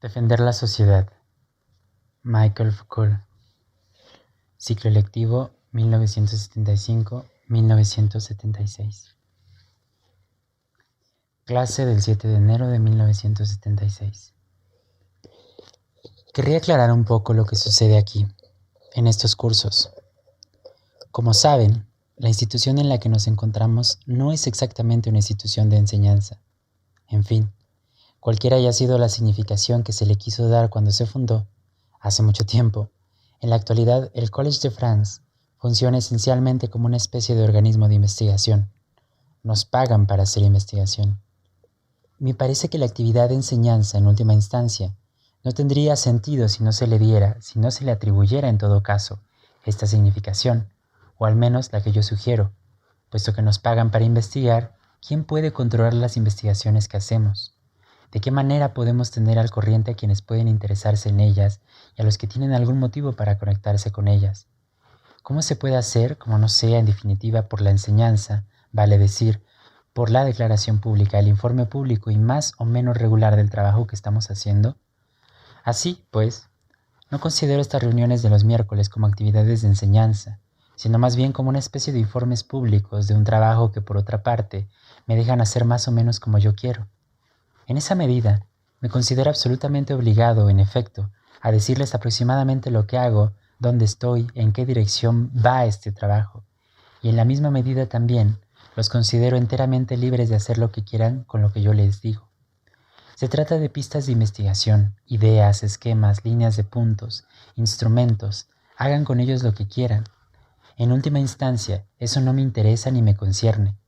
Defender la sociedad. Michael Foucault. Ciclo lectivo 1975-1976. Clase del 7 de enero de 1976. Querría aclarar un poco lo que sucede aquí, en estos cursos. Como saben, la institución en la que nos encontramos no es exactamente una institución de enseñanza. En fin, cualquiera haya sido la significación que se le quiso dar cuando se fundó, hace mucho tiempo, en la actualidad el Collège de France funciona esencialmente como una especie de organismo de investigación. Nos pagan para hacer investigación. Me parece que la actividad de enseñanza, en última instancia, no tendría sentido si no se le atribuyera en todo caso esta significación, o al menos la que yo sugiero, puesto que nos pagan para investigar. ¿Quién puede controlar las investigaciones que hacemos? ¿De qué manera podemos tener al corriente a quienes pueden interesarse en ellas y a los que tienen algún motivo para conectarse con ellas? ¿Cómo se puede hacer, como no sea en definitiva por la enseñanza, vale decir, por la declaración pública, el informe público y más o menos regular del trabajo que estamos haciendo? Así, pues, no considero estas reuniones de los miércoles como actividades de enseñanza, sino más bien como una especie de informes públicos de un trabajo que, por otra parte, me dejan hacer más o menos como yo quiero. En esa medida, me considero absolutamente obligado, en efecto, a decirles aproximadamente lo que hago, dónde estoy, en qué dirección va este trabajo. Y en la misma medida también, los considero enteramente libres de hacer lo que quieran con lo que yo les digo. Se trata de pistas de investigación, ideas, esquemas, líneas de puntos, instrumentos. Hagan con ellos lo que quieran. En última instancia, eso no me interesa ni me concierne.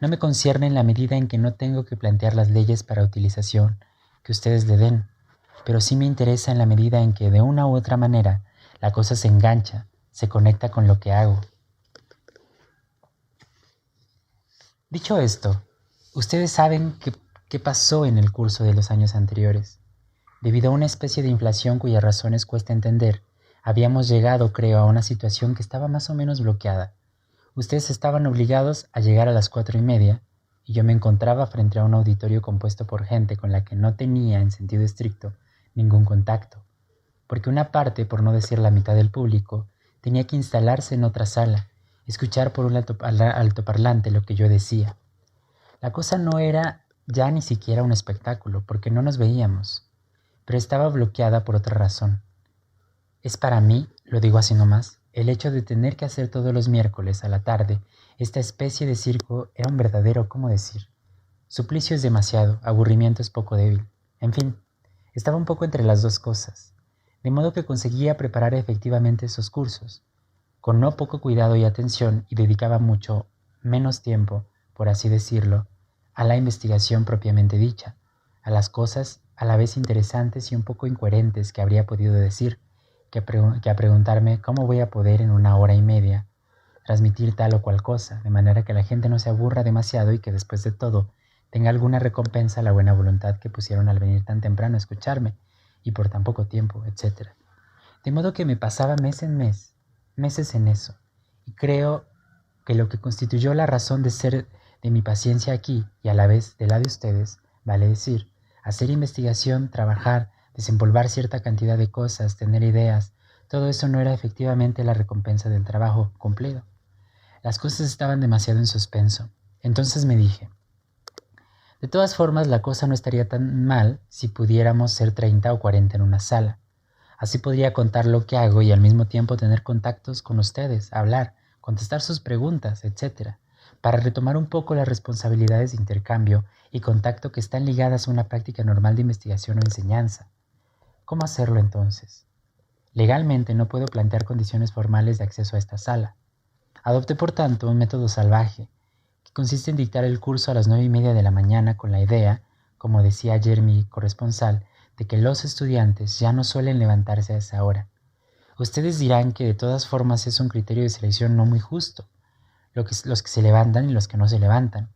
No me concierne en la medida en que no tengo que plantear las leyes para utilización que ustedes le den, pero sí me interesa en la medida en que de una u otra manera la cosa se engancha, se conecta con lo que hago. Dicho esto, ustedes saben qué pasó en el curso de los años anteriores. Debido a una especie de inflación cuyas razones cuesta entender, habíamos llegado, creo, a una situación que estaba más o menos bloqueada. Ustedes estaban obligados a llegar a las 4:30 y yo me encontraba frente a un auditorio compuesto por gente con la que no tenía, en sentido estricto, ningún contacto, porque una parte, por no decir la mitad del público, tenía que instalarse en otra sala, escuchar por un altoparlante lo que yo decía. La cosa no era ya ni siquiera un espectáculo, porque no nos veíamos, pero estaba bloqueada por otra razón. Es para mí, lo digo así nomás, el hecho de tener que hacer todos los miércoles a la tarde esta especie de circo era un verdadero, ¿cómo decir? Suplicio es demasiado, aburrimiento es poco débil. En fin, estaba un poco entre las dos cosas, de modo que conseguía preparar efectivamente esos cursos, con no poco cuidado y atención, y dedicaba mucho menos tiempo, por así decirlo, a la investigación propiamente dicha, a las cosas a la vez interesantes y un poco incoherentes que habría podido decir, que a preguntarme cómo voy a poder en 1 hora y media transmitir tal o cual cosa, de manera que la gente no se aburra demasiado y que después de todo tenga alguna recompensa la buena voluntad que pusieron al venir tan temprano a escucharme y por tan poco tiempo, etc. De modo que me pasaba meses en eso, y creo que lo que constituyó la razón de ser de mi paciencia aquí y a la vez de la de ustedes, vale decir, hacer investigación, trabajar, desempolvar cierta cantidad de cosas, tener ideas, todo eso no era efectivamente la recompensa del trabajo cumplido. Las cosas estaban demasiado en suspenso. Entonces me dije, de todas formas la cosa no estaría tan mal si pudiéramos ser 30 o 40 en una sala. Así podría contar lo que hago y al mismo tiempo tener contactos con ustedes, hablar, contestar sus preguntas, etc., para retomar un poco las responsabilidades de intercambio y contacto que están ligadas a una práctica normal de investigación o enseñanza. ¿Cómo hacerlo entonces? Legalmente no puedo plantear condiciones formales de acceso a esta sala. Adopté por tanto un método salvaje, que consiste en dictar el curso a las 9:30 de la mañana con la idea, como decía ayer mi corresponsal, de que los estudiantes ya no suelen levantarse a esa hora. Ustedes dirán que de todas formas es un criterio de selección no muy justo, los que se levantan y los que no se levantan.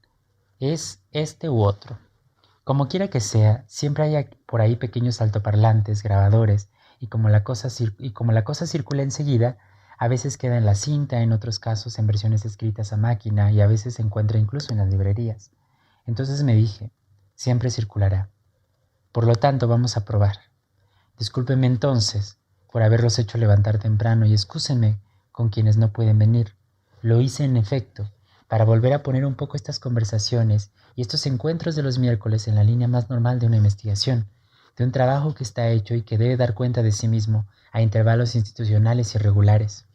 Es este u otro. Como quiera que sea, siempre hay por ahí pequeños altoparlantes, grabadores, y como la cosa circula enseguida, a veces queda en la cinta, en otros casos en versiones escritas a máquina y a veces se encuentra incluso en las librerías. Entonces me dije, siempre circulará. Por lo tanto, vamos a probar. Discúlpenme entonces por haberlos hecho levantar temprano y excúsenme con quienes no pueden venir. Lo hice en efecto, para volver a poner un poco estas conversaciones y estos encuentros de los miércoles en la línea más normal de una investigación, de un trabajo que está hecho y que debe dar cuenta de sí mismo a intervalos institucionales y regulares.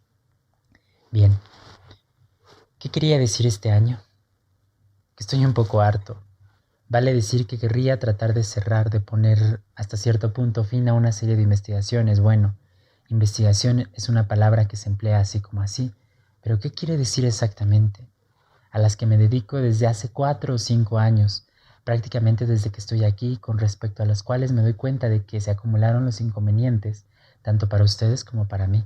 Bien, ¿qué quería decir este año? Que estoy un poco harto. Vale decir que querría tratar de cerrar, de poner hasta cierto punto fin a una serie de investigaciones. Bueno, investigación es una palabra que se emplea así como así, pero ¿qué quiere decir exactamente? A las que me dedico desde hace 4 o 5 años, prácticamente desde que estoy aquí, con respecto a las cuales me doy cuenta de que se acumularon los inconvenientes, tanto para ustedes como para mí.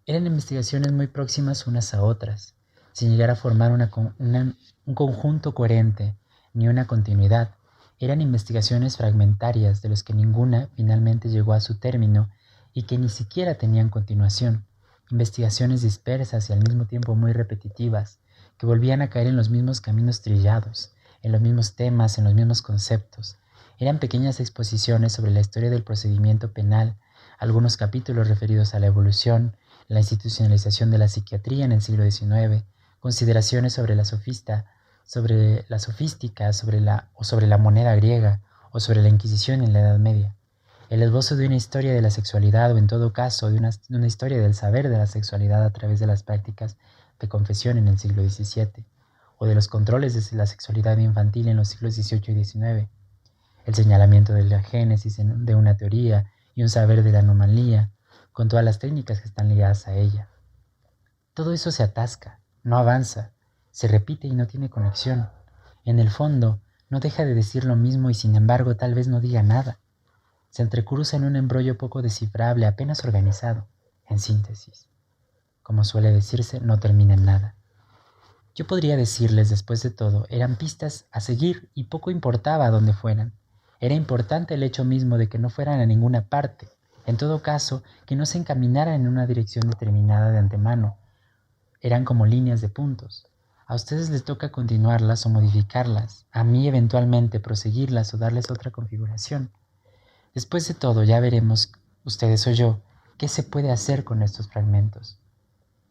Eran investigaciones muy próximas unas a otras, sin llegar a formar un conjunto coherente, ni una continuidad. Eran investigaciones fragmentarias de las que ninguna finalmente llegó a su término y que ni siquiera tenían continuación. Investigaciones dispersas y al mismo tiempo muy repetitivas, que volvían a caer en los mismos caminos trillados, en los mismos temas, en los mismos conceptos. Eran pequeñas exposiciones sobre la historia del procedimiento penal, algunos capítulos referidos a la evolución, la institucionalización de la psiquiatría en el siglo XIX, consideraciones sobre la sofística, sobre la moneda griega o sobre la Inquisición en la Edad Media. El esbozo de una historia de la sexualidad o en todo caso de una historia del saber de la sexualidad a través de las prácticas de confesión en el siglo XVII o de los controles de la sexualidad infantil en los siglos XVIII y XIX. El señalamiento de la génesis de una teoría y un saber de la anomalía, con todas las técnicas que están ligadas a ella. Todo eso se atasca, no avanza, se repite y no tiene conexión. En el fondo, no deja de decir lo mismo y sin embargo tal vez no diga nada. Se entrecruza en un embrollo poco descifrable, apenas organizado, en síntesis. Como suele decirse, no termina en nada. Yo podría decirles, después de todo, eran pistas a seguir y poco importaba a dónde fueran. Era importante el hecho mismo de que no fueran a ninguna parte. En todo caso, que no se encaminaran en una dirección determinada de antemano. Eran como líneas de puntos. A ustedes les toca continuarlas o modificarlas. A mí eventualmente proseguirlas o darles otra configuración. Después de todo, ya veremos, ustedes o yo, qué se puede hacer con estos fragmentos.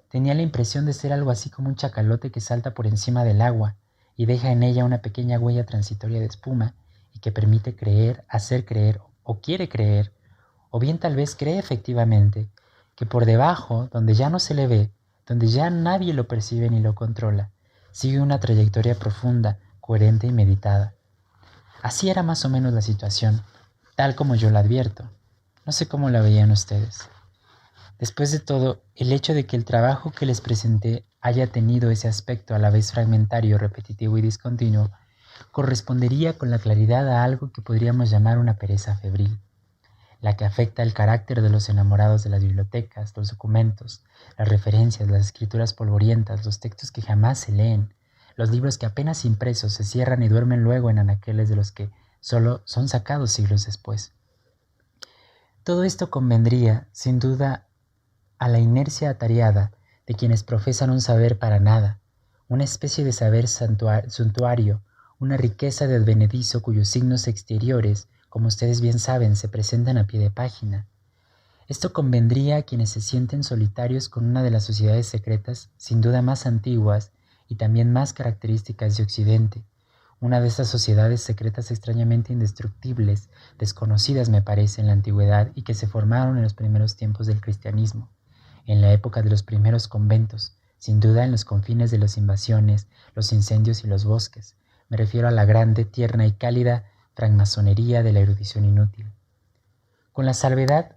Tenía la impresión de ser algo así como un chacalote que salta por encima del agua y deja en ella una pequeña huella transitoria de espuma y que permite creer, hacer creer o quiere creer, o bien tal vez cree efectivamente, que por debajo, donde ya no se le ve, donde ya nadie lo percibe ni lo controla, sigue una trayectoria profunda, coherente y meditada. Así era más o menos la situación, tal como yo la advierto. No sé cómo la veían ustedes. Después de todo, el hecho de que el trabajo que les presenté haya tenido ese aspecto a la vez fragmentario, repetitivo y discontinuo, correspondería con la claridad a algo que podríamos llamar una pereza febril, la que afecta el carácter de los enamorados de las bibliotecas, los documentos, las referencias, las escrituras polvorientas, los textos que jamás se leen, los libros que apenas impresos se cierran y duermen luego en anaqueles de los que solo son sacados siglos después. Todo esto convendría, sin duda, a la inercia atareada de quienes profesan un saber para nada, una especie de saber suntuario, una riqueza de advenedizo cuyos signos exteriores, como ustedes bien saben, se presentan a pie de página. Esto convendría a quienes se sienten solitarios con una de las sociedades secretas sin duda más antiguas y también más características de Occidente, una de esas sociedades secretas extrañamente indestructibles, desconocidas me parece en la antigüedad y que se formaron en los primeros tiempos del cristianismo, en la época de los primeros conventos, sin duda en los confines de las invasiones, los incendios y los bosques. Me refiero a la grande, tierna y cálida francmasonería de la erudición inútil. Con la salvedad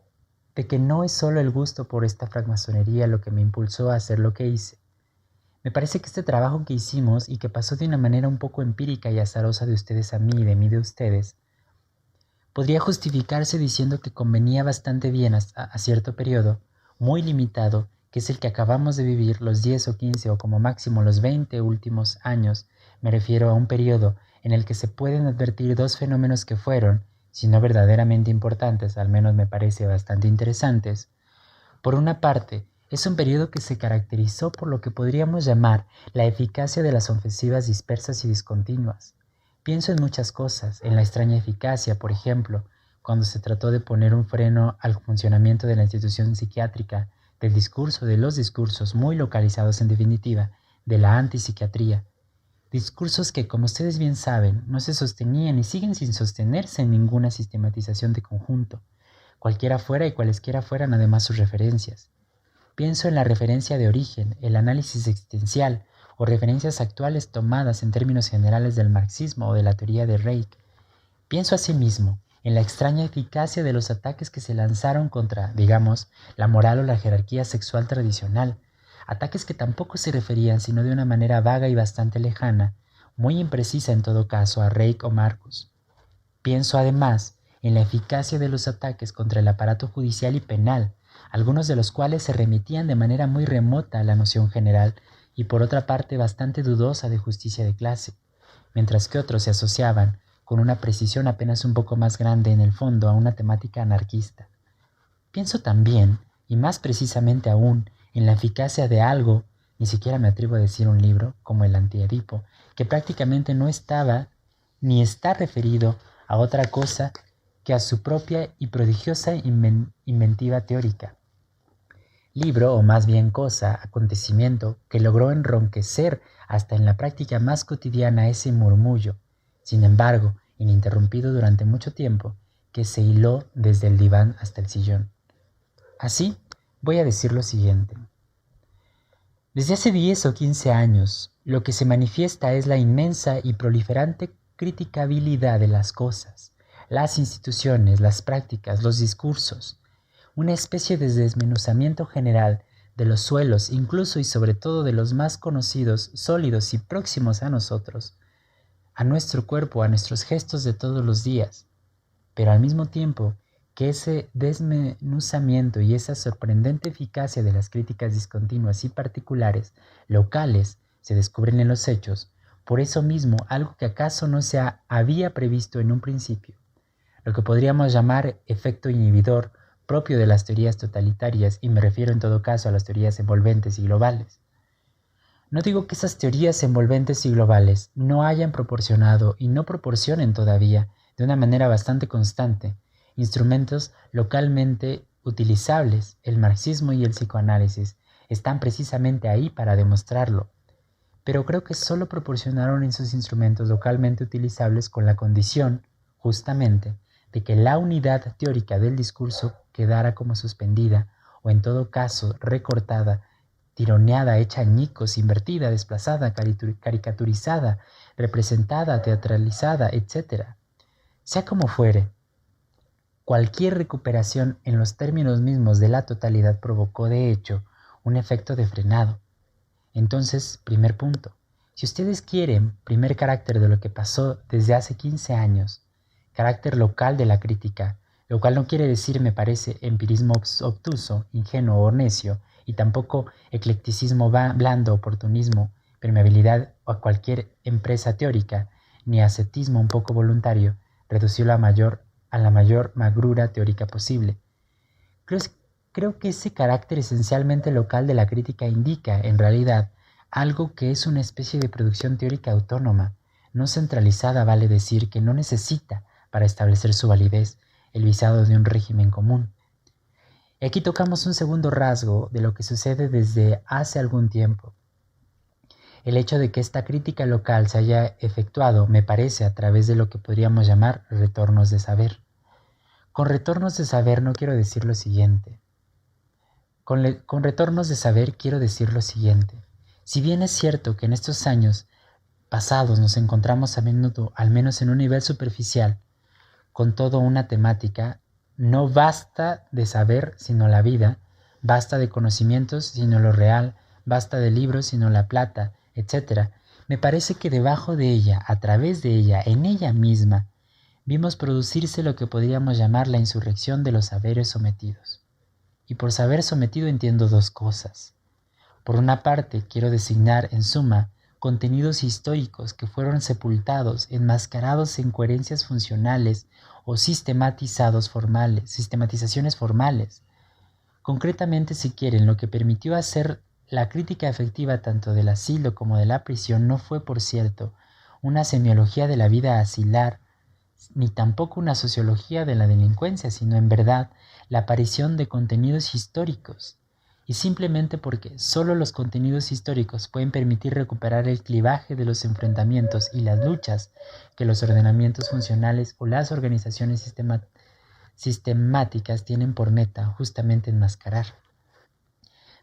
de que no es solo el gusto por esta francmasonería lo que me impulsó a hacer lo que hice. Me parece que este trabajo que hicimos y que pasó de una manera un poco empírica y azarosa de ustedes a mí y de mí de ustedes, podría justificarse diciendo que convenía bastante bien a cierto periodo, muy limitado, que es el que acabamos de vivir, los 10 o 15 o como máximo los 20 últimos años. Me refiero a un periodo en el que se pueden advertir dos fenómenos que fueron, si no verdaderamente importantes, al menos me parece bastante interesantes. Por una parte, es un periodo que se caracterizó por lo que podríamos llamar la eficacia de las ofensivas dispersas y discontinuas. Pienso en muchas cosas, en la extraña eficacia, por ejemplo, cuando se trató de poner un freno al funcionamiento de la institución psiquiátrica, del discurso, de los discursos muy localizados en definitiva, de la antipsiquiatría. Discursos que, como ustedes bien saben, no se sostenían y siguen sin sostenerse en ninguna sistematización de conjunto, cualquiera fuera y cualesquiera fueran además sus referencias. Pienso en la referencia de origen, el análisis existencial o referencias actuales tomadas en términos generales del marxismo o de la teoría de Reich. Pienso asimismo en la extraña eficacia de los ataques que se lanzaron contra, digamos, la moral o la jerarquía sexual tradicional, ataques que tampoco se referían sino de una manera vaga y bastante lejana, muy imprecisa en todo caso a Reich o Marcus. Pienso además en la eficacia de los ataques contra el aparato judicial y penal, algunos de los cuales se remitían de manera muy remota a la noción general y por otra parte bastante dudosa de justicia de clase, mientras que otros se asociaban con una precisión apenas un poco más grande en el fondo a una temática anarquista. Pienso también, y más precisamente aún, en la eficacia de algo, ni siquiera me atrevo a decir un libro, como el Antiedipo, que prácticamente no estaba ni está referido a otra cosa que a su propia y prodigiosa inventiva teórica. Libro, o más bien cosa, acontecimiento, que logró enronquecer hasta en la práctica más cotidiana ese murmullo, sin embargo, ininterrumpido durante mucho tiempo, que se hiló desde el diván hasta el sillón. Así, voy a decir lo siguiente. Desde hace 10 o 15 años, lo que se manifiesta es la inmensa y proliferante criticabilidad de las cosas, las instituciones, las prácticas, los discursos, una especie de desmenuzamiento general de los suelos, incluso y sobre todo de los más conocidos, sólidos y próximos a nosotros, a nuestro cuerpo, a nuestros gestos de todos los días, pero al mismo tiempo que ese desmenuzamiento y esa sorprendente eficacia de las críticas discontinuas y particulares, locales, se descubren en los hechos, por eso mismo algo que acaso no se había previsto en un principio, lo que podríamos llamar efecto inhibidor propio de las teorías totalitarias, y me refiero en todo caso a las teorías envolventes y globales. No digo que esas teorías envolventes y globales no hayan proporcionado y no proporcionen todavía, de una manera bastante constante, instrumentos localmente utilizables. El marxismo y el psicoanálisis están precisamente ahí para demostrarlo, pero creo que solo proporcionaron esos instrumentos localmente utilizables con la condición, justamente, de que la unidad teórica del discurso quedara como suspendida, o en todo caso recortada, tironeada, hecha añicos, invertida, desplazada, caricaturizada, representada, teatralizada, etc. Sea como fuere, cualquier recuperación en los términos mismos de la totalidad provocó, de hecho, un efecto de frenado. Entonces, primer punto. Si ustedes quieren, primer carácter de lo que pasó desde hace 15 años, carácter local de la crítica, lo cual no quiere decir, me parece, empirismo obtuso, ingenuo o necio, y tampoco eclecticismo blando, oportunismo, permeabilidad a cualquier empresa teórica, ni ascetismo un poco voluntario, reducirlo a la mayor magrura teórica posible. Creo que ese carácter esencialmente local de la crítica indica, en realidad, algo que es una especie de producción teórica autónoma, no centralizada, vale decir, que no necesita, para establecer su validez, el visado de un régimen común. Y aquí tocamos un segundo rasgo de lo que sucede desde hace algún tiempo. El hecho de que esta crítica local se haya efectuado, me parece, a través de lo que podríamos llamar retornos de saber. Con retornos de saber no quiero decir lo siguiente. Con retornos de saber quiero decir lo siguiente. Si bien es cierto que en estos años pasados nos encontramos a menudo, al menos en un nivel superficial, con toda una temática, no basta de saber sino la vida, basta de conocimientos sino lo real, basta de libros sino la plata, etc. Me parece que debajo de ella, a través de ella, en ella misma, vimos producirse lo que podríamos llamar la insurrección de los saberes sometidos. Y por saber sometido entiendo dos cosas. Por una parte, quiero designar, en suma, contenidos históricos que fueron sepultados, enmascarados en coherencias funcionales o sistematizaciones formales. Concretamente, si quieren, lo que permitió hacer la crítica efectiva tanto del asilo como de la prisión no fue, por cierto, una semiología de la vida asilar, ni tampoco una sociología de la delincuencia, sino en verdad la aparición de contenidos históricos. Y simplemente porque solo los contenidos históricos pueden permitir recuperar el clivaje de los enfrentamientos y las luchas que los ordenamientos funcionales o las organizaciones sistemáticas tienen por meta justamente enmascarar.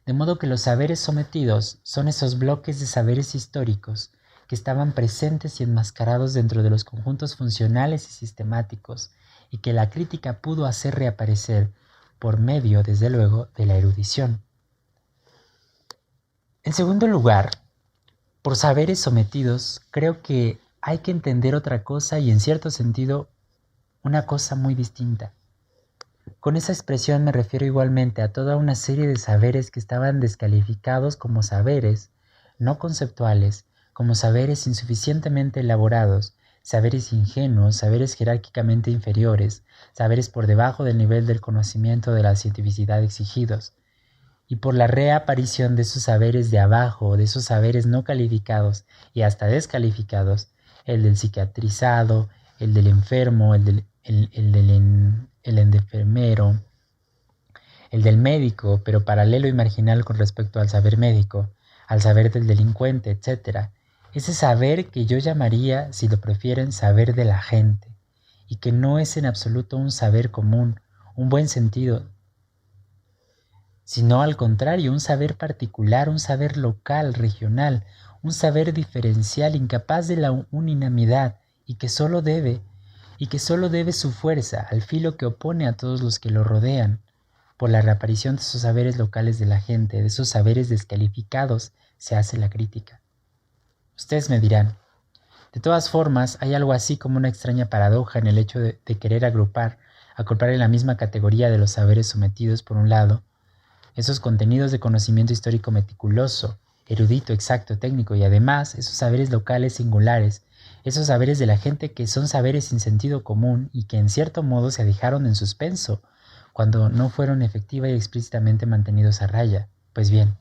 De modo que los saberes sometidos son esos bloques de saberes históricos que estaban presentes y enmascarados dentro de los conjuntos funcionales y sistemáticos y que la crítica pudo hacer reaparecer por medio, desde luego, de la erudición. En segundo lugar, por saberes sometidos, creo que hay que entender otra cosa y en cierto sentido una cosa muy distinta. Con esa expresión me refiero igualmente a toda una serie de saberes que estaban descalificados como saberes no conceptuales, como saberes insuficientemente elaborados, saberes ingenuos, saberes jerárquicamente inferiores, saberes por debajo del nivel del conocimiento de la cientificidad exigidos. Y por la reaparición de esos saberes de abajo, de esos saberes no calificados y hasta descalificados, el del psiquiatrizado, el del enfermo, el del enfermero, el del médico, pero paralelo y marginal con respecto al saber médico, al saber del delincuente, etc. Ese saber que yo llamaría, si lo prefieren, saber de la gente, y que no es en absoluto un saber común, un buen sentido, sino al contrario, un saber particular, un saber local, regional, un saber diferencial, incapaz de la unanimidad y que solo debe su fuerza al filo que opone a todos los que lo rodean. Por la reaparición de esos saberes locales de la gente, de esos saberes descalificados, se hace la crítica. Ustedes me dirán, de todas formas, hay algo así como una extraña paradoja en el hecho de querer agrupar en la misma categoría de los saberes sometidos, por un lado, esos contenidos de conocimiento histórico meticuloso, erudito, exacto, técnico y además esos saberes locales singulares, esos saberes de la gente que son saberes sin sentido común y que en cierto modo se dejaron en suspenso cuando no fueron efectiva y explícitamente mantenidos a raya. Pues bien,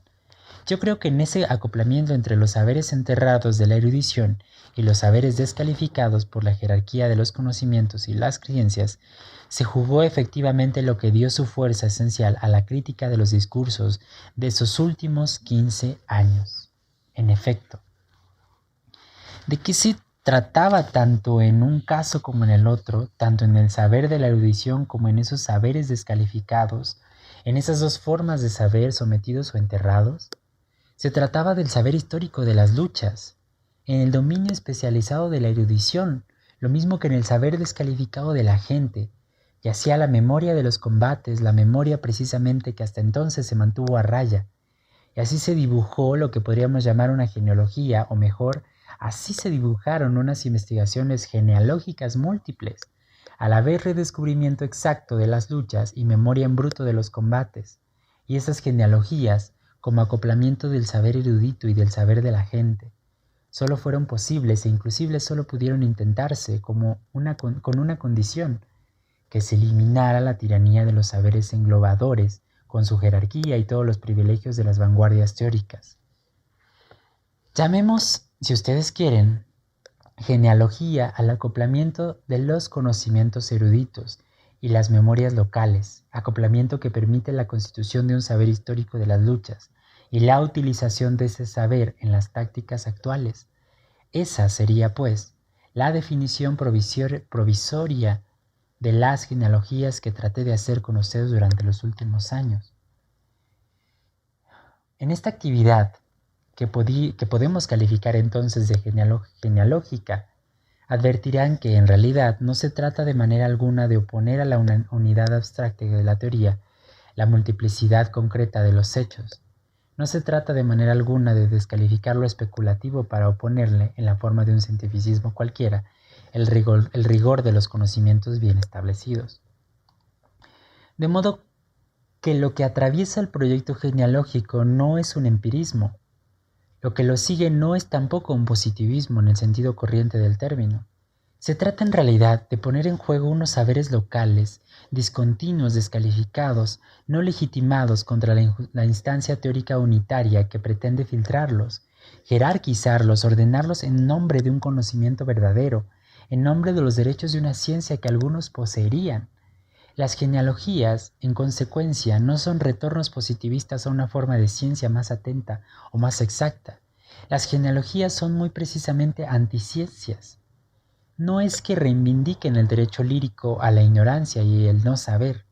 yo creo que en ese acoplamiento entre los saberes enterrados de la erudición y los saberes descalificados por la jerarquía de los conocimientos y las creencias, se jugó efectivamente lo que dio su fuerza esencial a la crítica de los discursos de esos últimos 15 años. En efecto, ¿de qué se trataba tanto en un caso como en el otro, tanto en el saber de la erudición como en esos saberes descalificados, en esas dos formas de saber sometidos o enterrados? Se trataba del saber histórico de las luchas, en el dominio especializado de la erudición, lo mismo que en el saber descalificado de la gente, y hacía la memoria de los combates, la memoria precisamente que hasta entonces se mantuvo a raya. Y así se dibujó lo que podríamos llamar una genealogía, o mejor, así se dibujaron unas investigaciones genealógicas múltiples, a la vez redescubrimiento exacto de las luchas y memoria en bruto de los combates. Y esas genealogías, como acoplamiento del saber erudito y del saber de la gente, solo fueron posibles e inclusive solo pudieron intentarse con una condición, que se eliminara la tiranía de los saberes englobadores, con su jerarquía y todos los privilegios de las vanguardias teóricas. Llamemos, si ustedes quieren, genealogía al acoplamiento de los conocimientos eruditos y las memorias locales, acoplamiento que permite la constitución de un saber histórico de las luchas y la utilización de ese saber en las tácticas actuales. Esa sería, pues, la definición provisoria de las genealogías que traté de hacer con ustedes durante los últimos años. En esta actividad, que podemos calificar entonces de genealógica, advertirán que en realidad no se trata de manera alguna de oponer a la unidad abstracta de la teoría la multiplicidad concreta de los hechos. No se trata de manera alguna de descalificar lo especulativo para oponerle, en la forma de un cientificismo cualquiera, el rigor de los conocimientos bien establecidos. De modo que lo que atraviesa el proyecto genealógico no es un empirismo. Lo que lo sigue no es tampoco un positivismo en el sentido corriente del término. Se trata en realidad de poner en juego unos saberes locales, discontinuos, descalificados, no legitimados contra la instancia teórica unitaria que pretende filtrarlos, jerarquizarlos, ordenarlos en nombre de un conocimiento verdadero, en nombre de los derechos de una ciencia que algunos poseerían. Las genealogías, en consecuencia, no son retornos positivistas a una forma de ciencia más atenta o más exacta. Las genealogías son muy precisamente anticiencias. No es que reivindiquen el derecho lírico a la ignorancia y el no saber.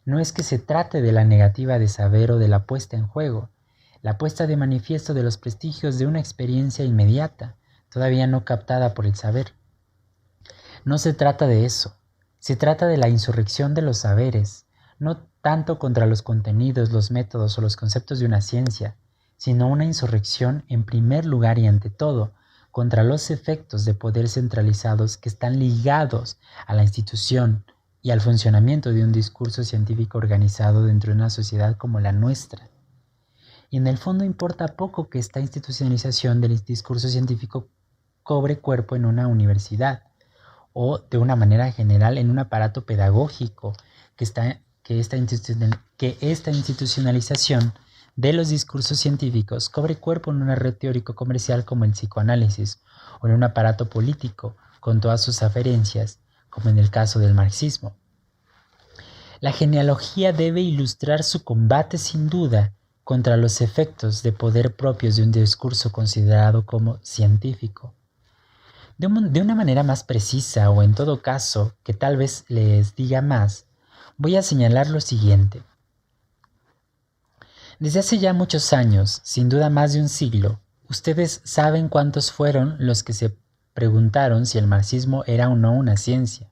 No es que se trate de la negativa de saber o de la puesta en juego, la puesta de manifiesto de los prestigios de una experiencia inmediata, todavía no captada por el saber. No se trata de eso. Se trata de la insurrección de los saberes, no tanto contra los contenidos, los métodos o los conceptos de una ciencia, sino una insurrección en primer lugar y ante todo contra los efectos de poder centralizados que están ligados a la institución y al funcionamiento de un discurso científico organizado dentro de una sociedad como la nuestra. Y en el fondo importa poco que esta institucionalización del discurso científico cobre cuerpo en una universidad, o de una manera general en un aparato pedagógico, que esta institucionalización de los discursos científicos cobre cuerpo en una red teórico-comercial como el psicoanálisis, o en un aparato político con todas sus aferencias, como en el caso del marxismo. La genealogía debe ilustrar su combate sin duda contra los efectos de poder propios de un discurso considerado como científico. De una manera más precisa, o en todo caso, que tal vez les diga más, voy a señalar lo siguiente. Desde hace ya muchos años, sin duda más de un siglo, ustedes saben cuántos fueron los que se preguntaron si el marxismo era o no una ciencia.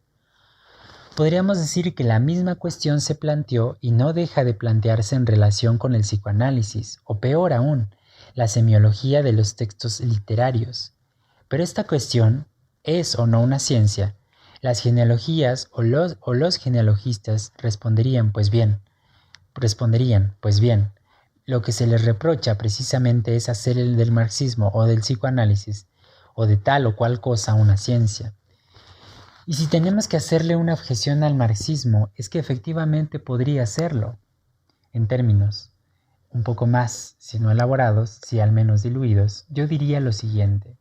Podríamos decir que la misma cuestión se planteó y no deja de plantearse en relación con el psicoanálisis, o peor aún, la semiología de los textos literarios. Pero esta cuestión, ¿es o no una ciencia? Las genealogías o los genealogistas responderían, pues bien, lo que se les reprocha precisamente es hacer del marxismo o del psicoanálisis, o de tal o cual cosa una ciencia. Y si tenemos que hacerle una objeción al marxismo, es que efectivamente podría serlo, en términos un poco más, si no elaborados, si al menos diluidos. Yo diría lo siguiente.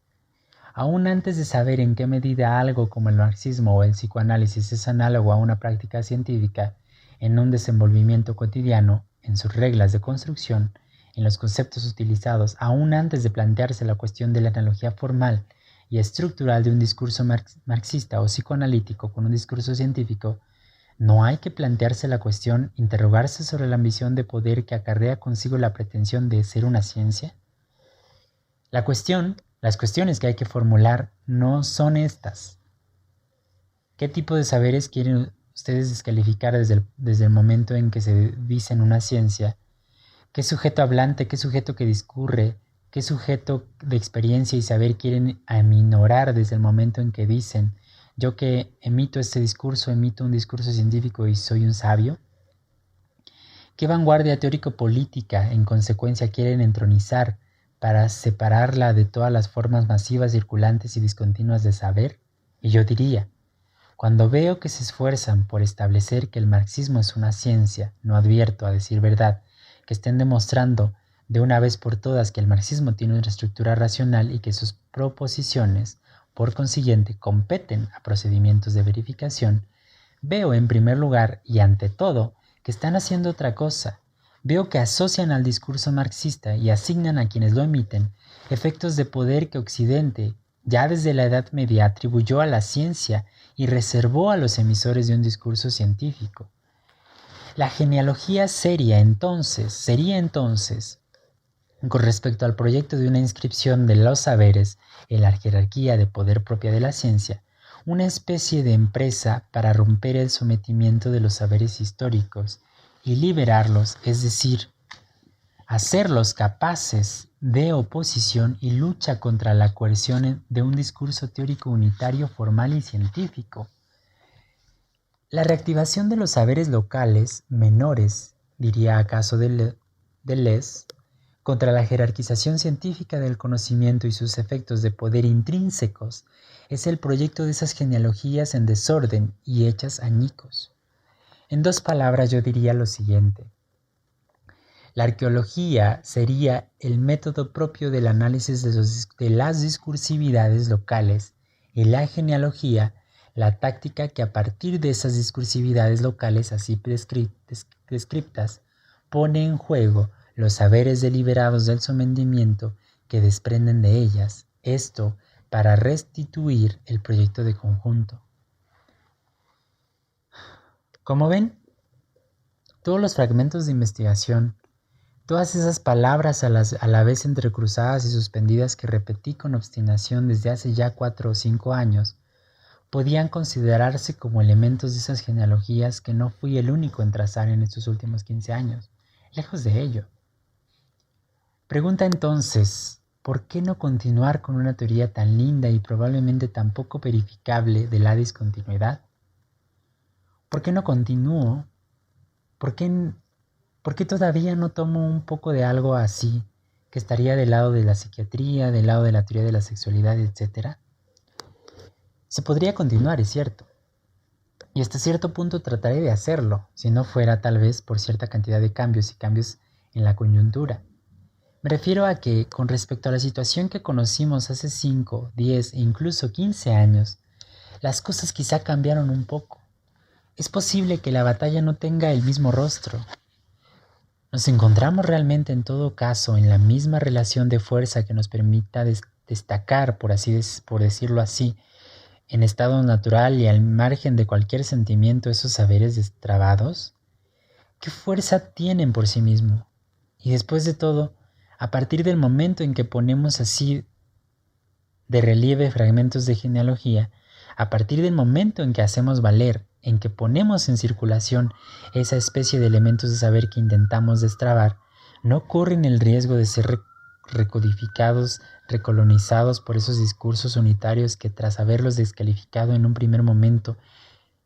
Aún antes de saber en qué medida algo como el marxismo o el psicoanálisis es análogo a una práctica científica en un desenvolvimiento cotidiano, en sus reglas de construcción, en los conceptos utilizados, aún antes de plantearse la cuestión de la analogía formal y estructural de un discurso marxista o psicoanalítico con un discurso científico, ¿no hay que plantearse la cuestión, interrogarse sobre la ambición de poder que acarrea consigo la pretensión de ser una ciencia? Las cuestiones que hay que formular no son estas. ¿Qué tipo de saberes quieren ustedes descalificar desde el momento en que se dicen una ciencia? ¿Qué sujeto hablante, qué sujeto que discurre, qué sujeto de experiencia y saber quieren aminorar desde el momento en que dicen yo que emito un discurso científico y soy un sabio? ¿Qué vanguardia teórico-política en consecuencia quieren entronizar para separarla de todas las formas masivas, circulantes y discontinuas de saber? Y yo diría, cuando veo que se esfuerzan por establecer que el marxismo es una ciencia, no advierto, a decir verdad, que estén demostrando de una vez por todas que el marxismo tiene una estructura racional y que sus proposiciones, por consiguiente, competen a procedimientos de verificación. Veo en primer lugar y ante todo que están haciendo otra cosa. Veo que asocian al discurso marxista y asignan a quienes lo emiten efectos de poder que Occidente, ya desde la Edad Media, atribuyó a la ciencia y reservó a los emisores de un discurso científico. La genealogía sería entonces, con respecto al proyecto de una inscripción de los saberes en la jerarquía de poder propia de la ciencia, una especie de empresa para romper el sometimiento de los saberes históricos y liberarlos, es decir, hacerlos capaces de oposición y lucha contra la coerción de un discurso teórico unitario, formal y científico. La reactivación de los saberes locales, menores, diría acaso Deleuze, contra la jerarquización científica del conocimiento y sus efectos de poder intrínsecos, es el proyecto de esas genealogías en desorden y hechas añicos. En dos palabras yo diría lo siguiente. La arqueología sería el método propio del análisis de las discursividades locales y la genealogía, la táctica que a partir de esas discursividades locales así descriptas pone en juego los saberes deliberados del sometimiento que desprenden de ellas, esto para restituir el proyecto de conjunto. Como ven, todos los fragmentos de investigación, todas esas palabras a la vez entrecruzadas y suspendidas que repetí con obstinación desde hace ya 4 o 5 años, podían considerarse como elementos de esas genealogías que no fui el único en trazar en estos últimos 15 años, lejos de ello. Pregunta entonces, ¿por qué no continuar con una teoría tan linda y probablemente tan poco verificable de la discontinuidad? ¿Por qué no continúo? ¿Por qué todavía no tomo un poco de algo así, que estaría del lado de la psiquiatría, del lado de la teoría de la sexualidad, etcétera? Se podría continuar, es cierto. Y hasta cierto punto trataré de hacerlo, si no fuera tal vez por cierta cantidad de cambios y cambios en la coyuntura. Me refiero a que, con respecto a la situación que conocimos hace 5, 10 e incluso 15 años, las cosas quizá cambiaron un poco. Es posible que la batalla no tenga el mismo rostro. Nos encontramos realmente en todo caso en la misma relación de fuerza que nos permita destacar, por decirlo así, en estado natural y al margen de cualquier sentimiento esos saberes destrabados. ¿Qué fuerza tienen por sí mismos? Y después de todo, a partir del momento en que ponemos así de relieve fragmentos de genealogía, a partir del momento en que hacemos valer, en que ponemos en circulación esa especie de elementos de saber que intentamos destrabar, no corren el riesgo de ser recodificados, recolonizados por esos discursos unitarios que tras haberlos descalificado en un primer momento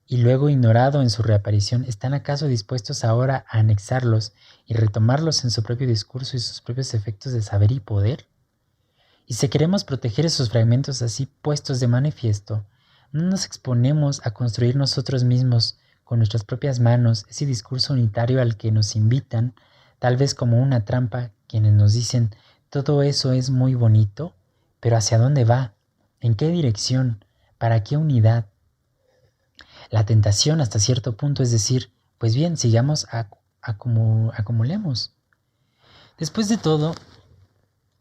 y luego ignorado en su reaparición, ¿están acaso dispuestos ahora a anexarlos y retomarlos en su propio discurso y sus propios efectos de saber y poder? Y si queremos proteger esos fragmentos así puestos de manifiesto, ¿no nos exponemos a construir nosotros mismos con nuestras propias manos ese discurso unitario al que nos invitan, tal vez como una trampa, quienes nos dicen, todo eso es muy bonito, pero ¿hacia dónde va? ¿En qué dirección? ¿Para qué unidad? La tentación hasta cierto punto es decir, pues bien, sigamos acumulemos. Después de todo,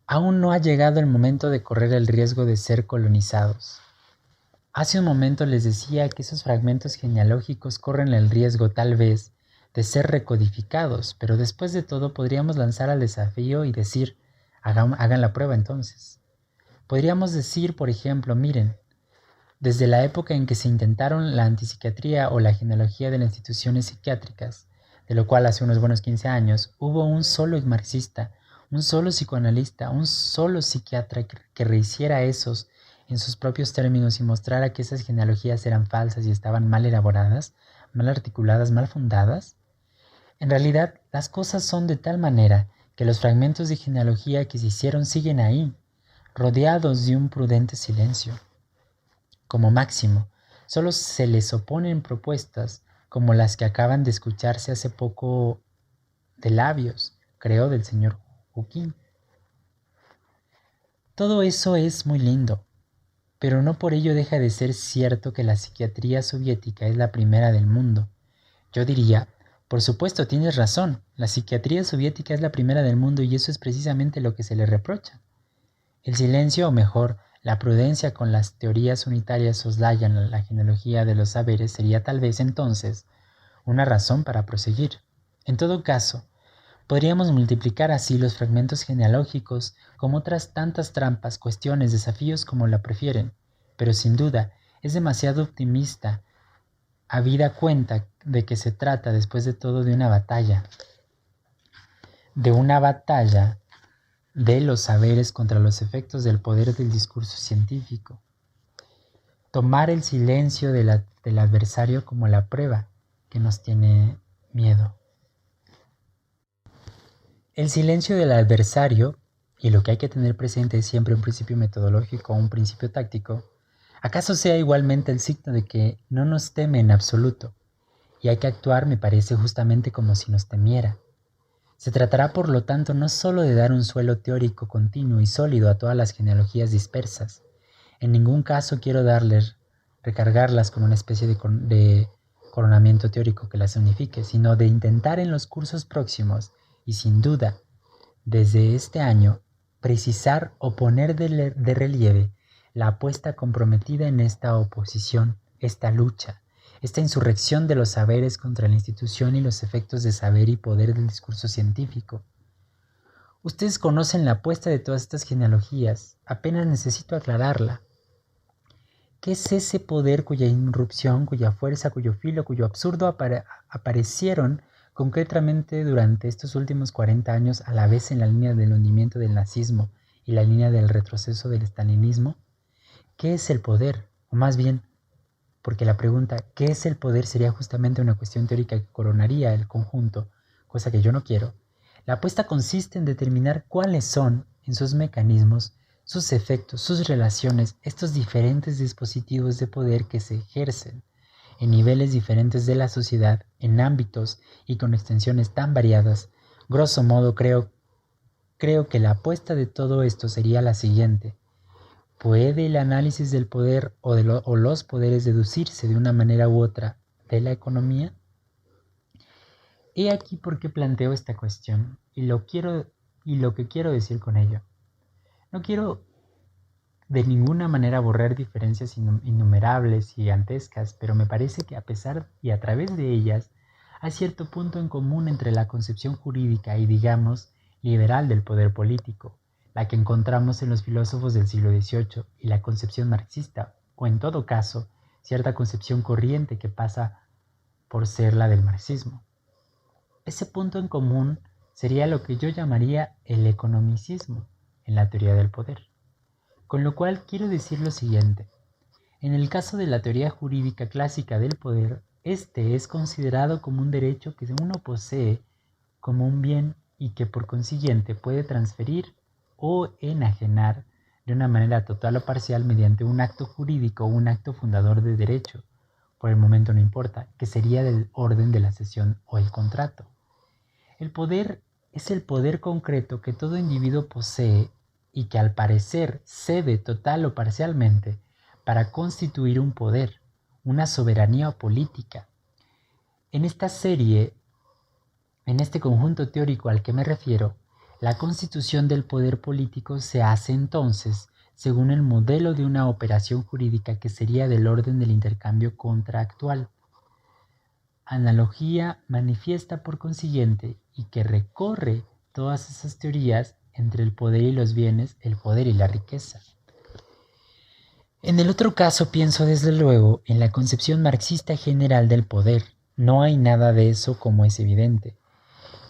aún no ha llegado el momento de correr el riesgo de ser colonizados. Hace un momento les decía que esos fragmentos genealógicos corren el riesgo tal vez de ser recodificados, pero después de todo podríamos lanzar al desafío y decir, hagan la prueba entonces. Podríamos decir, por ejemplo, miren, desde la época en que se intentaron la antipsiquiatría o la genealogía de las instituciones psiquiátricas, de lo cual hace unos buenos 15 años, hubo un solo marxista, un solo psicoanalista, un solo psiquiatra que rehiciera esos en sus propios términos y mostrara que esas genealogías eran falsas y estaban mal elaboradas, mal articuladas, mal fundadas. En realidad, las cosas son de tal manera que los fragmentos de genealogía que se hicieron siguen ahí, rodeados de un prudente silencio. Como máximo, solo se les oponen propuestas como las que acaban de escucharse hace poco de labios, creo, del señor Joaquín. Todo eso es muy lindo, pero no por ello deja de ser cierto que la psiquiatría soviética es la primera del mundo. Yo diría, por supuesto tienes razón, la psiquiatría soviética es la primera del mundo y eso es precisamente lo que se le reprocha. El silencio, o mejor, la prudencia con las teorías unitarias soslayan la genealogía de los saberes sería tal vez entonces una razón para proseguir. En todo caso, podríamos multiplicar así los fragmentos genealógicos como otras tantas trampas, cuestiones, desafíos como la prefieren, pero sin duda es demasiado optimista, habida cuenta de que se trata después de todo de una batalla de los saberes contra los efectos del poder del discurso científico. Tomar el silencio del adversario como la prueba que nos tiene miedo. El silencio del adversario, y lo que hay que tener presente es siempre un principio metodológico o un principio táctico, acaso sea igualmente el signo de que no nos teme en absoluto, y hay que actuar, me parece, justamente como si nos temiera. Se tratará, por lo tanto, no sólo de dar un suelo teórico continuo y sólido a todas las genealogías dispersas. En ningún caso quiero recargarlas con una especie de coronamiento teórico que las unifique, sino de intentar en los cursos próximos, y sin duda, desde este año, precisar o poner de relieve la apuesta comprometida en esta oposición, esta lucha, esta insurrección de los saberes contra la institución y los efectos de saber y poder del discurso científico. Ustedes conocen la apuesta de todas estas genealogías, apenas necesito aclararla. ¿Qué es ese poder cuya irrupción, cuya fuerza, cuyo filo, cuyo absurdo aparecieron concretamente durante estos últimos 40 años a la vez en la línea del hundimiento del nazismo y la línea del retroceso del stalinismo? ¿Qué es el poder? O más bien, porque la pregunta ¿qué es el poder? Sería justamente una cuestión teórica que coronaría el conjunto, cosa que yo no quiero. La apuesta consiste en determinar cuáles son, en sus mecanismos, sus efectos, sus relaciones, estos diferentes dispositivos de poder que se ejercen en niveles diferentes de la sociedad, en ámbitos y con extensiones tan variadas. Grosso modo, creo que la apuesta de todo esto sería la siguiente. ¿Puede el análisis del poder o los poderes deducirse de una manera u otra de la economía? He aquí por qué planteo esta cuestión y lo que quiero decir con ello. No quiero de ninguna manera borrar diferencias innumerables y gigantescas, pero me parece que a pesar y a través de ellas hay cierto punto en común entre la concepción jurídica y, digamos, liberal del poder político, la que encontramos en los filósofos del siglo XVIII, y la concepción marxista, o en todo caso, cierta concepción corriente que pasa por ser la del marxismo. Ese punto en común sería lo que yo llamaría el economicismo en la teoría del poder. Con lo cual quiero decir lo siguiente. En el caso de la teoría jurídica clásica del poder, este es considerado como un derecho que uno posee como un bien y que por consiguiente puede transferir o enajenar de una manera total o parcial mediante un acto jurídico o un acto fundador de derecho. Por el momento no importa, que sería del orden de la cesión o el contrato. El poder es el poder concreto que todo individuo posee y que al parecer cede total o parcialmente para constituir un poder, una soberanía política. En esta serie, en este conjunto teórico al que me refiero, la constitución del poder político se hace entonces según el modelo de una operación jurídica que sería del orden del intercambio contractual. Analogía manifiesta por consiguiente y que recorre todas esas teorías entre el poder y los bienes, el poder y la riqueza. En el otro caso pienso desde luego en la concepción marxista general del poder. No hay nada de eso, como es evidente.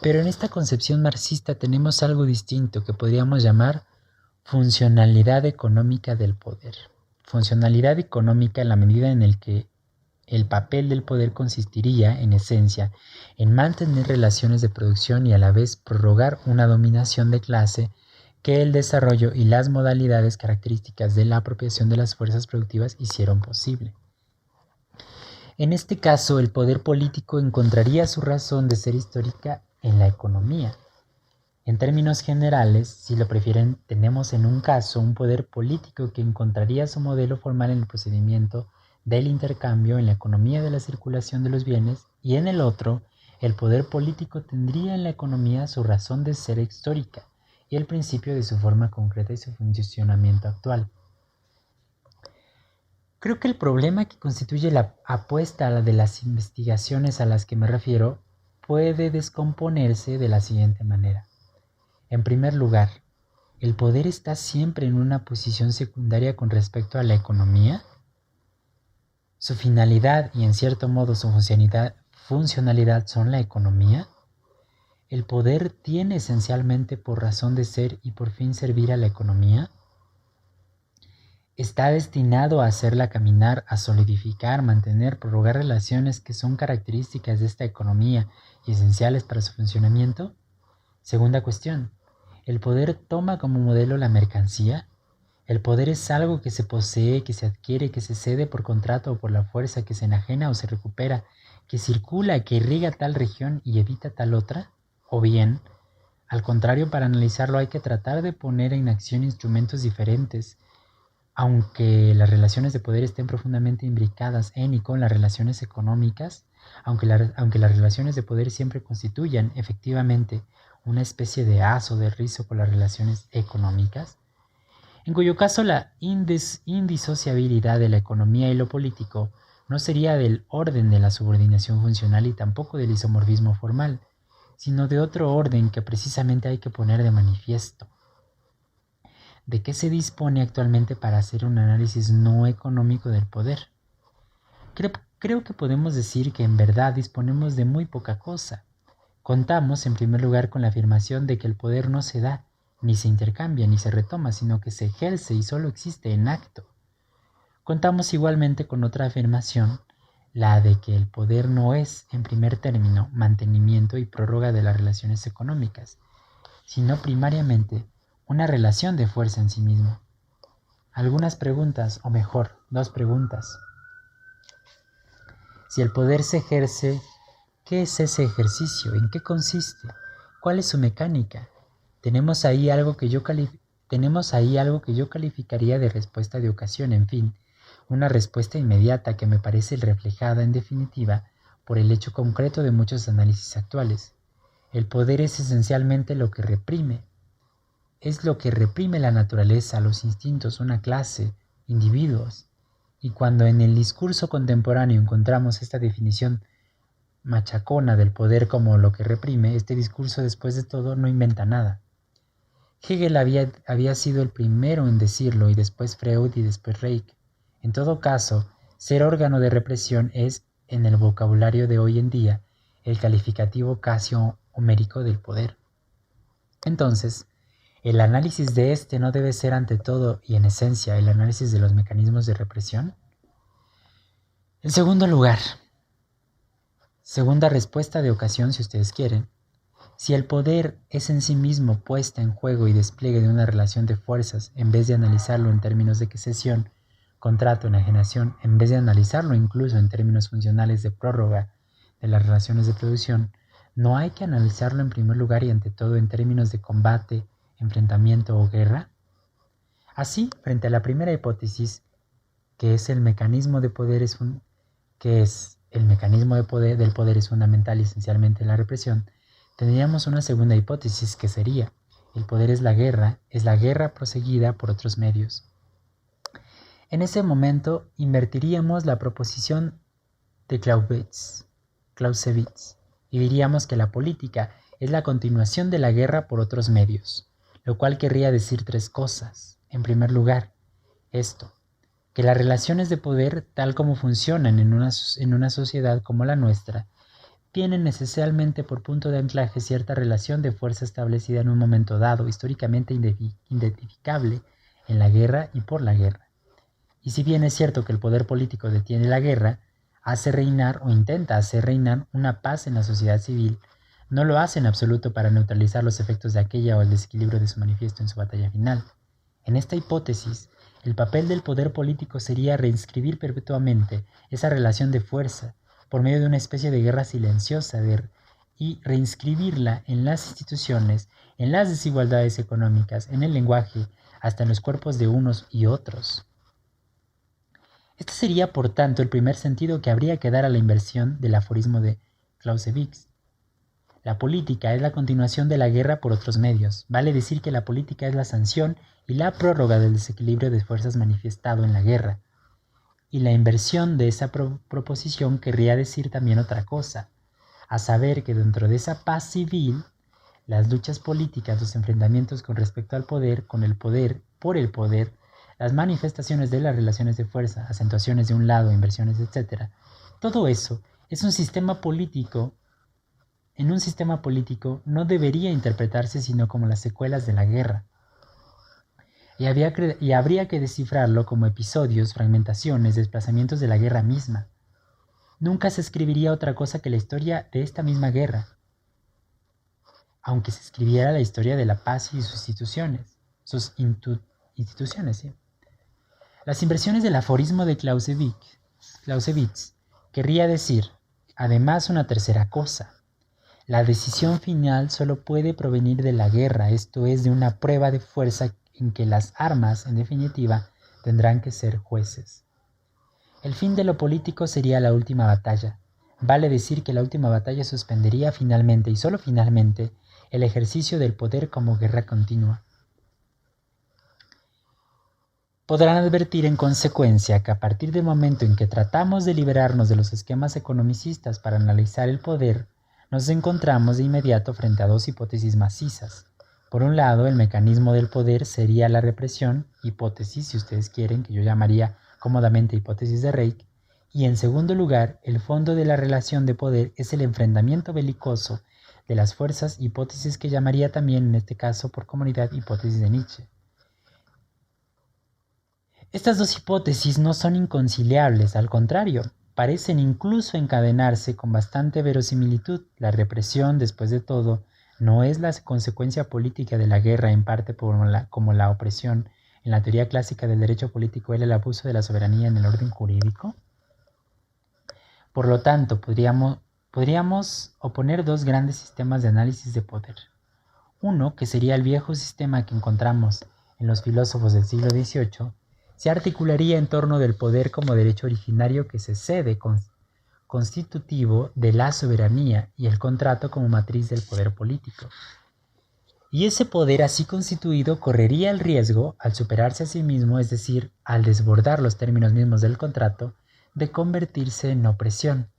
Pero en esta concepción marxista tenemos algo distinto que podríamos llamar funcionalidad económica del poder. Funcionalidad económica en la medida en la que el papel del poder consistiría, en esencia, en mantener relaciones de producción y a la vez prorrogar una dominación de clase que el desarrollo y las modalidades características de la apropiación de las fuerzas productivas hicieron posible. En este caso, el poder político encontraría su razón de ser histórica en la economía. En términos generales, si lo prefieren, tenemos en un caso un poder político que encontraría su modelo formal en el procedimiento del intercambio en la economía de la circulación de los bienes, y en el otro, el poder político tendría en la economía su razón de ser histórica y el principio de su forma concreta y su funcionamiento actual. Creo que el problema que constituye la apuesta a la de las investigaciones a las que me refiero puede descomponerse de la siguiente manera. En primer lugar, ¿el poder está siempre en una posición secundaria con respecto a la economía? ¿Su finalidad y en cierto modo su funcionalidad son la economía? ¿El poder tiene esencialmente por razón de ser y por fin servir a la economía? ¿Está destinado a hacerla caminar, a solidificar, mantener, prorrogar relaciones que son características de esta economía y esenciales para su funcionamiento? Segunda cuestión, ¿el poder toma como modelo la mercancía? ¿El poder es algo que se posee, que se adquiere, que se cede por contrato o por la fuerza, que se enajena o se recupera, que circula, que irriga tal región y evita tal otra? ¿O bien, Al contrario, para analizarlo hay que tratar de poner en acción instrumentos diferentes. Aunque las relaciones de poder estén profundamente imbricadas en y con las relaciones económicas, aunque las relaciones de poder siempre constituyan efectivamente una especie de haz o de rizo con las relaciones económicas, en cuyo caso la indisociabilidad de la economía y lo político no sería del orden de la subordinación funcional y tampoco del isomorfismo formal, sino de otro orden que precisamente hay que poner de manifiesto. ¿De qué se dispone actualmente para hacer un análisis no económico del poder? Creo que podemos decir que en verdad disponemos de muy poca cosa. Contamos, en primer lugar, con la afirmación de que el poder no se da, ni se intercambia, ni se retoma, sino que se ejerce y solo existe en acto. Contamos igualmente con otra afirmación, la de que el poder no es, en primer término, mantenimiento y prórroga de las relaciones económicas, sino primariamente una relación de fuerza en sí mismo. Algunas preguntas, o mejor, dos preguntas. Si el poder se ejerce, ¿qué es ese ejercicio? ¿En qué consiste? ¿Cuál es su mecánica? Tenemos ahí algo que yo calificaría de respuesta de ocasión, en fin, una respuesta inmediata que me parece reflejada, en definitiva, por el hecho concreto de muchos análisis actuales. El poder es esencialmente lo que reprime. Es lo que reprime la naturaleza, los instintos, una clase, individuos. Y cuando en el discurso contemporáneo encontramos esta definición machacona del poder como lo que reprime, este discurso, después de todo, no inventa nada. Hegel había sido el primero en decirlo, y después Freud y después Reich. En todo caso, ser órgano de represión es, en el vocabulario de hoy en día, el calificativo casi homérico del poder. Entonces, ¿el análisis de este no debe ser ante todo y en esencia el análisis de los mecanismos de represión? En segundo lugar, segunda respuesta de ocasión si ustedes quieren, si el poder es en sí mismo puesta en juego y despliegue de una relación de fuerzas, en vez de analizarlo en términos de cesión, contrato, enajenación, en vez de analizarlo incluso en términos funcionales de prórroga de las relaciones de producción, ¿no hay que analizarlo en primer lugar y ante todo en términos de combate, enfrentamiento o guerra? Así, frente a la primera hipótesis, que es el mecanismo de poder del poder es fundamental y esencialmente la represión, tendríamos una segunda hipótesis que sería: el poder es la guerra proseguida por otros medios. En ese momento invertiríamos la proposición de Clausewitz y diríamos que la política es la continuación de la guerra por otros medios, lo cual querría decir tres cosas. En primer lugar, que las relaciones de poder, tal como funcionan en una sociedad como la nuestra, tienen esencialmente por punto de anclaje cierta relación de fuerza establecida en un momento dado, históricamente identificable en la guerra y por la guerra. Y si bien es cierto que el poder político detiene la guerra, hace reinar o intenta hacer reinar una paz en la sociedad civil, no lo hace en absoluto para neutralizar los efectos de aquella o el desequilibrio de su manifiesto en su batalla final. En esta hipótesis, el papel del poder político sería reinscribir perpetuamente esa relación de fuerza por medio de una especie de guerra silenciosa y reinscribirla en las instituciones, en las desigualdades económicas, en el lenguaje, hasta en los cuerpos de unos y otros. Este sería, por tanto, el primer sentido que habría que dar a la inversión del aforismo de Clausewitz. La política es la continuación de la guerra por otros medios. Vale decir que la política es la sanción y la prórroga del desequilibrio de fuerzas manifestado en la guerra. Y la inversión de esa proposición querría decir también otra cosa, a saber que dentro de esa paz civil, las luchas políticas, los enfrentamientos con respecto al poder, con el poder, por el poder, las manifestaciones de las relaciones de fuerza, acentuaciones de un lado, inversiones, etc. Todo eso es un sistema político. En un sistema político no debería interpretarse sino como las secuelas de la guerra. Y habría que descifrarlo como episodios, fragmentaciones, desplazamientos de la guerra misma. Nunca se escribiría otra cosa que la historia de esta misma guerra, aunque se escribiera la historia de la paz y sus instituciones. ¿Sí? Las inversiones del aforismo de Clausewitz querría decir, además, una tercera cosa. La decisión final solo puede provenir de la guerra, esto es, de una prueba de fuerza en que las armas, en definitiva, tendrán que ser jueces. El fin de lo político sería la última batalla. Vale decir que la última batalla suspendería finalmente, y solo finalmente, el ejercicio del poder como guerra continua. Podrán advertir en consecuencia que a partir del momento en que tratamos de liberarnos de los esquemas economicistas para analizar el poder, nos encontramos de inmediato frente a dos hipótesis macizas. Por un lado, el mecanismo del poder sería la represión, hipótesis, si ustedes quieren, que yo llamaría cómodamente hipótesis de Reich, y en segundo lugar, el fondo de la relación de poder es el enfrentamiento belicoso de las fuerzas, hipótesis que llamaría también en este caso por comodidad hipótesis de Nietzsche. Estas dos hipótesis no son inconciliables, al contrario, parecen incluso encadenarse con bastante verosimilitud. La represión, después de todo, no es la consecuencia política de la guerra en parte como la opresión en la teoría clásica del derecho político era el abuso de la soberanía en el orden jurídico. Por lo tanto, podríamos oponer dos grandes sistemas de análisis de poder. Uno, que sería el viejo sistema que encontramos en los filósofos del siglo XVIII, se articularía en torno del poder como derecho originario que se cede constitutivo de la soberanía y el contrato como matriz del poder político. Y ese poder así constituido correría el riesgo, al superarse a sí mismo, es decir, al desbordar los términos mismos del contrato, de convertirse en opresión.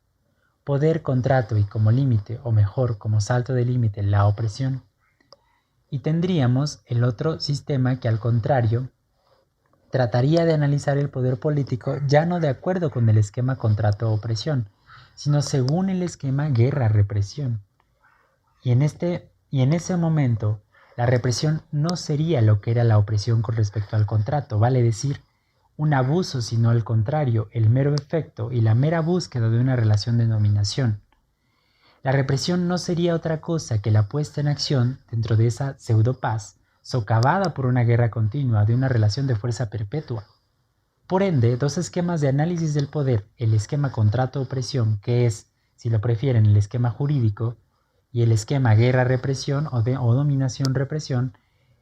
Poder, contrato y como límite, o mejor, como salto de límite, la opresión. Y tendríamos el otro sistema que al contrario trataría de analizar el poder político ya no de acuerdo con el esquema contrato-opresión, sino según el esquema guerra-represión. Y en ese momento, la represión no sería lo que era la opresión con respecto al contrato, vale decir, un abuso, sino al contrario, el mero efecto y la mera búsqueda de una relación de dominación. La represión no sería otra cosa que la puesta en acción dentro de esa pseudo-paz, socavada por una guerra continua de una relación de fuerza perpetua. Por ende, dos esquemas de análisis del poder, el esquema contrato-opresión, que es, si lo prefieren, el esquema jurídico, y el esquema guerra-represión o dominación-represión,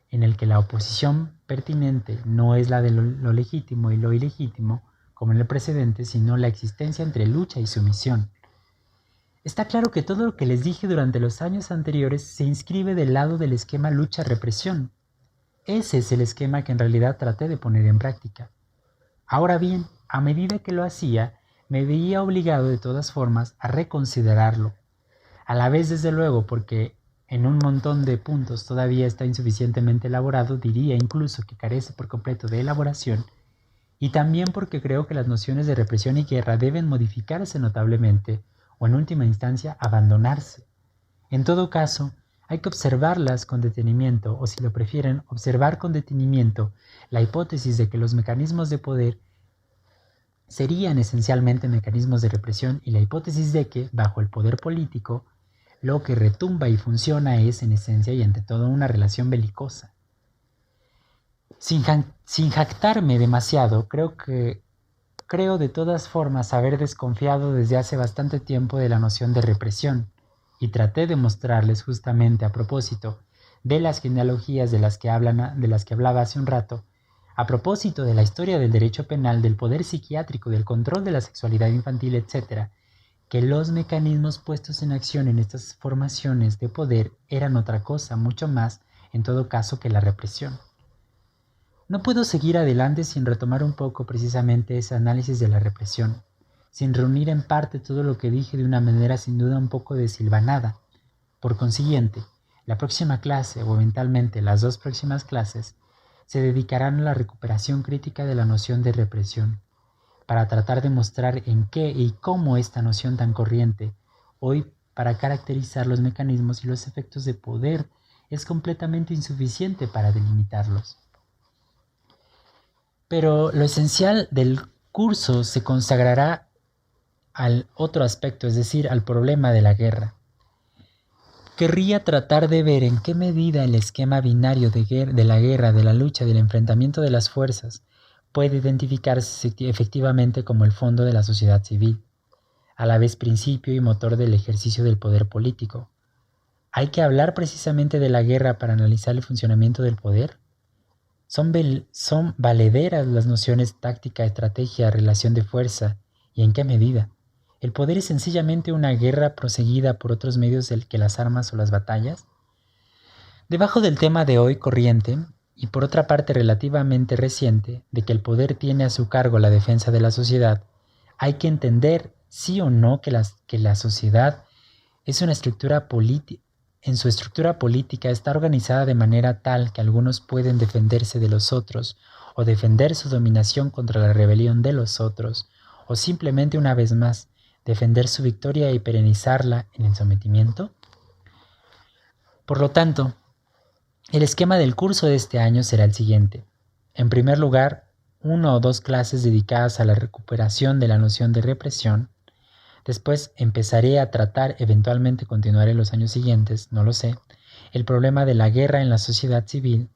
en el que la oposición pertinente no es la de lo legítimo y lo ilegítimo, como en el precedente, sino la existencia entre lucha y sumisión. Está claro que todo lo que les dije durante los años anteriores se inscribe del lado del esquema lucha-represión. Ese es el esquema que en realidad traté de poner en práctica. Ahora bien, a medida que lo hacía, me veía obligado de todas formas a reconsiderarlo. A la vez, desde luego, porque en un montón de puntos todavía está insuficientemente elaborado, diría incluso que carece por completo de elaboración, y también porque creo que las nociones de represión y guerra deben modificarse notablemente, o en última instancia abandonarse. En todo caso, hay que observarlas con detenimiento, o si lo prefieren, observar con detenimiento la hipótesis de que los mecanismos de poder serían esencialmente mecanismos de represión y la hipótesis de que, bajo el poder político, lo que retumba y funciona es, en esencia y ante todo, una relación belicosa. Sin jactarme demasiado, creo de todas formas haber desconfiado desde hace bastante tiempo de la noción de represión, y traté de mostrarles justamente a propósito de las genealogías de las que hablaba hace un rato, a propósito de la historia del derecho penal, del poder psiquiátrico, del control de la sexualidad infantil, etc., que los mecanismos puestos en acción en estas formaciones de poder eran otra cosa, mucho más, en todo caso, que la represión. No puedo seguir adelante sin retomar un poco precisamente ese análisis de la represión, sin reunir en parte todo lo que dije de una manera sin duda un poco desilvanada. Por consiguiente, la próxima clase, o eventualmente las dos próximas clases, se dedicarán a la recuperación crítica de la noción de represión, para tratar de mostrar en qué y cómo esta noción tan corriente, hoy para caracterizar los mecanismos y los efectos de poder, es completamente insuficiente para delimitarlos. Pero lo esencial del curso se consagrará al otro aspecto, es decir, al problema de la guerra. Querría tratar de ver en qué medida el esquema binario de la guerra, de la lucha, del enfrentamiento de las fuerzas, puede identificarse efectivamente como el fondo de la sociedad civil, a la vez principio y motor del ejercicio del poder político. ¿Hay que hablar precisamente de la guerra para analizar el funcionamiento del poder? ¿Son valederas las nociones táctica, estrategia, relación de fuerza? ¿Y en qué medida? ¿El poder es sencillamente una guerra proseguida por otros medios que las armas o las batallas? Debajo del tema de hoy corriente, y por otra parte relativamente reciente, de que el poder tiene a su cargo la defensa de la sociedad, hay que entender sí o no que la sociedad es una estructura política. En su estructura política está organizada de manera tal que algunos pueden defenderse de los otros, o defender su dominación contra la rebelión de los otros, o simplemente una vez más, defender su victoria y perenizarla en el sometimiento. Por lo tanto, el esquema del curso de este año será el siguiente. En primer lugar, 1 o 2 clases dedicadas a la recuperación de la noción de represión. Después empezaré a tratar, eventualmente continuaré los años siguientes, no lo sé, el problema de la guerra en la sociedad civil.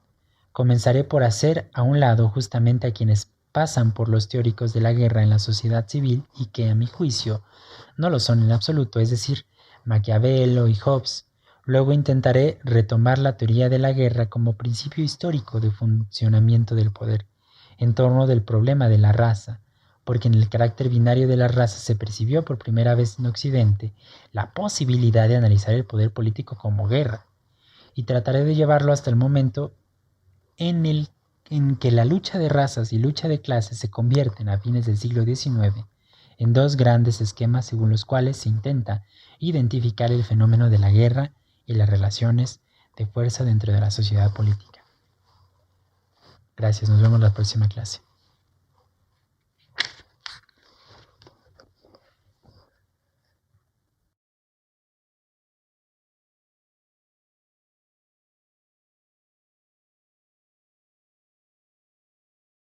Comenzaré por hacer a un lado justamente a quienes pasan por los teóricos de la guerra en la sociedad civil y que, a mi juicio, no lo son en absoluto, es decir, Maquiavelo y Hobbes. Luego intentaré retomar la teoría de la guerra como principio histórico de funcionamiento del poder, en torno del problema de la raza, porque en el carácter binario de las razas se percibió por primera vez en Occidente la posibilidad de analizar el poder político como guerra, y trataré de llevarlo hasta el momento en que la lucha de razas y lucha de clases se convierten a fines del siglo XIX en dos grandes esquemas según los cuales se intenta identificar el fenómeno de la guerra y las relaciones de fuerza dentro de la sociedad política. Gracias, nos vemos en la próxima clase.